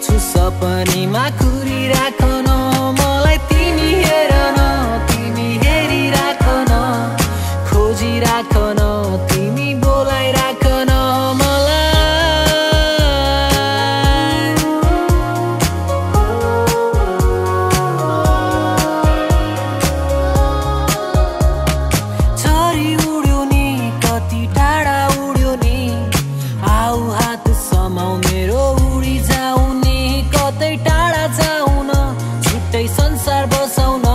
छु सपनीमा कुरिराख न मलाई तिमी हेर न तिमी हेरिराख न खोजिराख न तिमी बोलाइराख न मलाई छरी उड्यो नि कति टाढा उड्यो नि आऊ हात समाउ मेरो उडी जाऊ नि कतै टाढा जाऊ न छुट्टै संसार बसाउन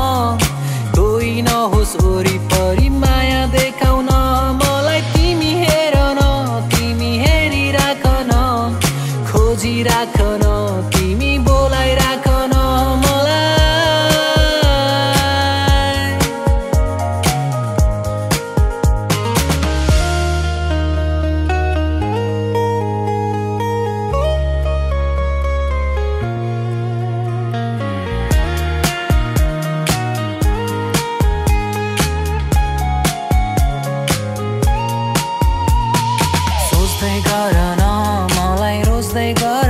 कोही नहोस् वरिपरि माया देखाउन मलाई तिमी हेर न तिमी हेरिराख न खोजिराख न तिमी बोलाइराख न मलाई सोच्दै गर न मलाई रोज्दै गर